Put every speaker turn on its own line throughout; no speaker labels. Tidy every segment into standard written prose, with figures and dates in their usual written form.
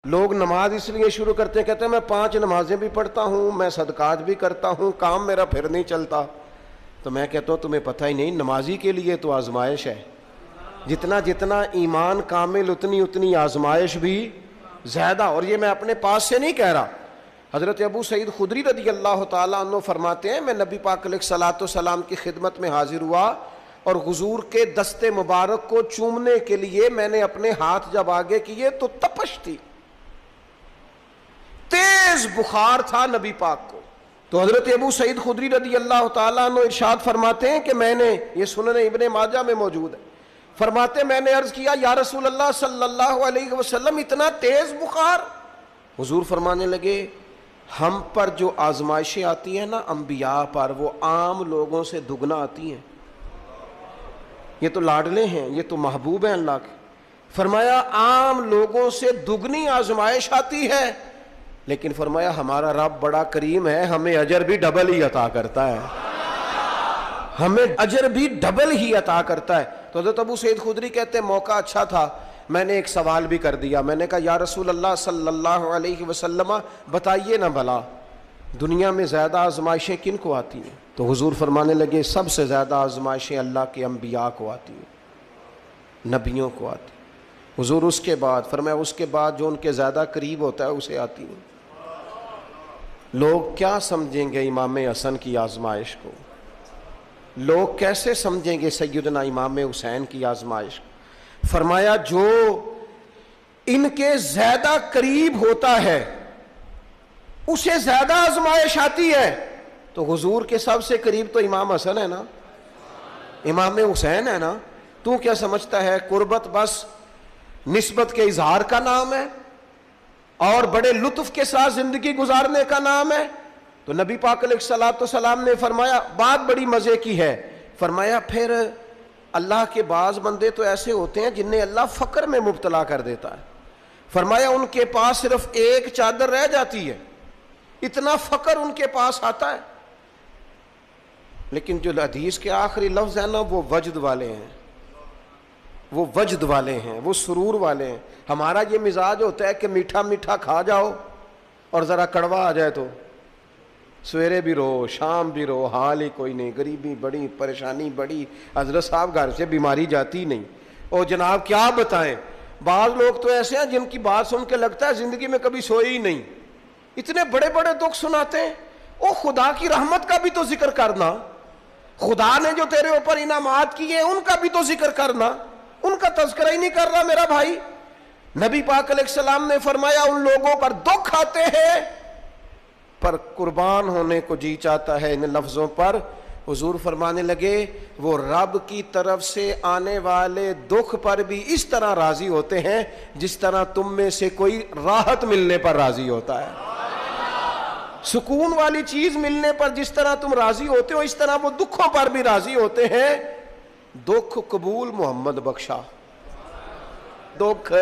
لوگ نماز اس لیے شروع کرتے ہیں، کہتے ہیں میں 5 نمازیں بھی پڑھتا ہوں، میں صدقات بھی کرتا ہوں، کام میرا پھر نہیں چلتا. تو میں کہتا ہوں تمہیں پتہ ہی نہیں، نمازی کے لیے تو آزمائش ہے. جتنا جتنا ایمان کامل اتنی اتنی آزمائش بھی زیادہ. اور یہ میں اپنے پاس سے نہیں کہہ رہا. حضرت ابو سعید خدری رضی اللہ تعالیٰ عنہ فرماتے ہیں میں نبی پاک علیہ الصلوۃ والسلام کی خدمت میں حاضر ہوا اور حضور کے دست مبارک کو چومنے کے لیے میں نے اپنے ہاتھ جب آگے کیے تو تپش تھی، تیز بخار تھا نبی پاک کو. تو حضرت ابو سعید خدری رضی اللہ تعالیٰ عنہ ارشاد فرماتے ہیں کہ میں نے، یہ سنن ابن ماجہ میں موجود ہے، فرماتے میں نے عرض کیا یا رسول اللہ صلی اللہ علیہ وسلم اتنا تیز بخار؟ حضور فرمانے لگے ہم پر جو آزمائشیں آتی ہیں نا انبیاء پر، وہ عام لوگوں سے دگنا آتی ہیں. یہ تو لاڈلے ہیں، یہ تو محبوب ہیں اللہ کے. فرمایا عام لوگوں سے دگنی آزمائش آتی ہے، لیکن فرمایا ہمارا رب بڑا کریم ہے، ہمیں اجر بھی ڈبل ہی عطا کرتا ہے، ہمیں اجر بھی ڈبل ہی عطا کرتا ہے. تو حضرت ابو سعید خدری کہتے ہیں موقع اچھا تھا، میں نے ایک سوال بھی کر دیا. میں نے کہا یا رسول اللہ صلی اللہ علیہ وسلم بتائیے نا بھلا دنیا میں زیادہ آزمائشیں کن کو آتی ہیں؟ تو حضور فرمانے لگے سب سے زیادہ آزمائشیں اللہ کے انبیاء کو آتی ہیں، نبیوں کو آتی ہیں. حضور اس کے بعد فرمایا اس کے بعد جو ان کے زیادہ قریب ہوتا ہے اسے آتی ہیں. لوگ کیا سمجھیں گے امام حسن کی آزمائش کو؟ لوگ کیسے سمجھیں گے سیدنا امام حسین کی آزمائش کو؟ فرمایا جو ان کے زیادہ قریب ہوتا ہے اسے زیادہ آزمائش آتی ہے. تو حضور کے سب سے قریب تو امام حسن ہے نا، امام حسین ہے نا. تو کیا سمجھتا ہے قربت بس نسبت کے اظہار کا نام ہے اور بڑے لطف کے ساتھ زندگی گزارنے کا نام ہے؟ تو نبی پاک علیہ الصلوۃ والسلام نے فرمایا بات بڑی مزے کی ہے. فرمایا پھر اللہ کے بعض بندے تو ایسے ہوتے ہیں جنہیں اللہ فقر میں مبتلا کر دیتا ہے. فرمایا ان کے پاس صرف ایک چادر رہ جاتی ہے، اتنا فقر ان کے پاس آتا ہے. لیکن جو حدیث کے آخری لفظ ہیں نا وہ وجد والے ہیں، وہ وجد والے ہیں، وہ سرور والے ہیں. ہمارا یہ مزاج ہوتا ہے کہ میٹھا میٹھا کھا جاؤ اور ذرا کڑوا آ جائے تو سویرے بھی رو شام بھی رو، حال ہی کوئی نہیں، غریبی بڑی، پریشانی بڑی، حضرت صاحب گھر سے بیماری جاتی نہیں. اور جناب کیا بتائیں، بعض لوگ تو ایسے ہیں جن کی بات سن کے لگتا ہے زندگی میں کبھی سوئے ہی نہیں، اتنے بڑے بڑے دکھ سناتے ہیں. او خدا کی رحمت کا بھی تو ذکر کرنا، خدا نے جو تیرے اوپر انعامات کیے ان کا بھی تو ذکر کرنا. ان کا تذکرہ ہی نہیں کر رہا میرا بھائی. نبی پاک علیہ السلام نے فرمایا ان لوگوں پر دکھ آتے ہیں پر قربان ہونے کو جی چاہتا ہے ان لفظوں پر. حضور فرمانے لگے وہ رب کی طرف سے آنے والے دکھ پر بھی اس طرح راضی ہوتے ہیں جس طرح تم میں سے کوئی راحت ملنے پر راضی ہوتا ہے. سکون والی چیز ملنے پر جس طرح تم راضی ہوتے ہو اس طرح وہ دکھوں پر بھی راضی ہوتے ہیں. دکھ قبول محمد بخشا، دکھ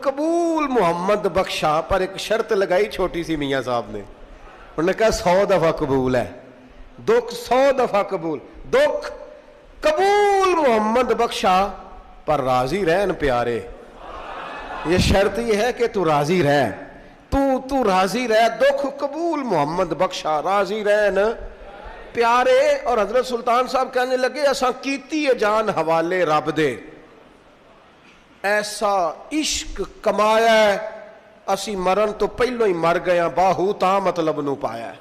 قبول محمد بخشا. پر ایک شرط لگائی چھوٹی سی میاں صاحب نے، انہوں نے کہا 100 دفعہ قبول ہے، دکھ 100 دفعہ قبول. دکھ قبول محمد بخشا پر راضی رہن پیارے. یہ شرط یہ ہے کہ تو راضی رہ، تو راضی رہ. دکھ قبول محمد بخشا، راضی رہن پیارے. اور حضرت سلطان صاحب کہنے لگے اساں کیتی ہے جان حوالے رب دے، ایسا عشق کمایا ہے اسی مرن تو پہلو ہی مر گیا، باہو تا مطلب نو پایا ہے.